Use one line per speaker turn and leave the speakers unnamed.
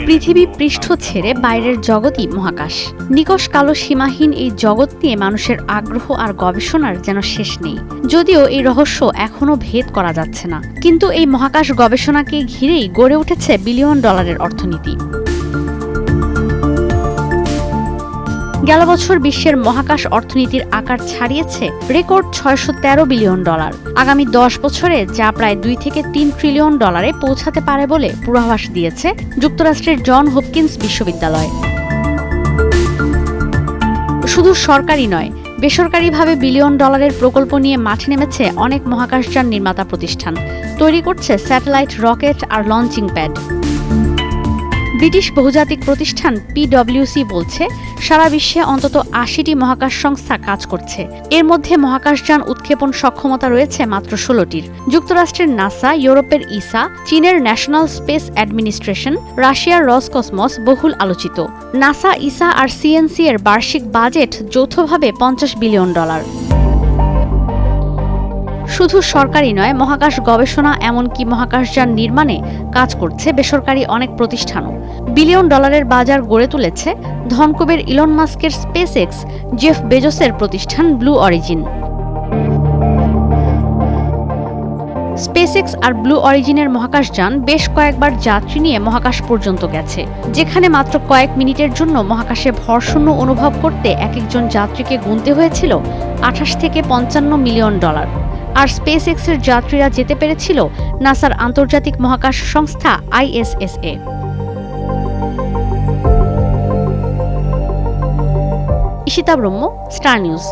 পৃথিবী পৃষ্ঠ ছেড়ে বাইরের জগৎই মহাকাশ। নিকষ কালো সীমাহীন এই জগৎ নিয়ে মানুষের আগ্রহ আর গবেষণার যেন শেষ নেই। যদিও এই রহস্য এখনো ভেদ করা যাচ্ছে না, কিন্তু এই মহাকাশ গবেষণাকে ঘিরেই গড়ে উঠেছে বিলিয়ন ডলারের অর্থনীতি। গেল বছর বিশ্বের মহাকাশ অর্থনীতির আকার ছাড়িয়েছে রেকর্ড $613 বিলিয়ন। আগামী 10 বছরে যা প্রায় 2 থেকে 3 ট্রিলিয়ন ডলারে পৌঁছাতে পারে বলে পূর্বাভাস দিয়েছে যুক্তরাষ্ট্রের জন হপকিন্স বিশ্ববিদ্যালয়। শুধু সরকারি নয়, বেসরকারিভাবে বিলিয়ন ডলারের প্রকল্প নিয়ে মাঠে নেমেছে অনেক মহাকাশযান নির্মাতা প্রতিষ্ঠান। তৈরি করছে স্যাটেলাইট, রকেট আর লঞ্চিং প্যাড। ব্রিটিশ বহুজাতিক প্রতিষ্ঠান PwC বলছে, সারা বিশ্বে অন্তত 80টি মহাকাশ সংস্থা কাজ করছে। এর মধ্যে মহাকাশযান উৎক্ষেপণ সক্ষমতা রয়েছে মাত্র 16টির। যুক্তরাষ্ট্রের নাসা, ইউরোপের ইসা, চীনের ন্যাশনাল স্পেস অ্যাডমিনিস্ট্রেশন, রাশিয়ার রসকসমস বহুল আলোচিত। নাসা, ইসা আর CNC এর বার্ষিক বাজেট যৌথভাবে $50 বিলিয়ন। শুধু সরকারি নয়, মহাকাশ গবেষণা এমনকি মহাকাশযান নির্মাণে কাজ করছে বেসরকারি অনেক প্রতিষ্ঠানও। বিলিয়ন ডলারের বাজার গড়ে তুলেছে ধনকুবের ইলন মাস্কের স্পেসএক্স, জেফ বেজোসের প্রতিষ্ঠান ব্লু অরিজিন। স্পেসএক্স আর ব্লু অরিজিনের মহাকাশযান বেশ কয়েকবার যাত্রী নিয়ে মহাকাশ পর্যন্ত গেছে, যেখানে মাত্র কয়েক মিনিটের জন্য মহাকাশে ভরশূন্য অনুভব করতে এক একজন যাত্রীকে গুনতে হয়েছিল $28 থেকে $55 মিলিয়ন। আর স্পেসএক্সের যাত্রীরা যেতে পেরেছিল নাসার আন্তর্জাতিক মহাকাশ সংস্থা ISS-এ। ঈশিতা ব্রহ্ম, স্টার নিউজ।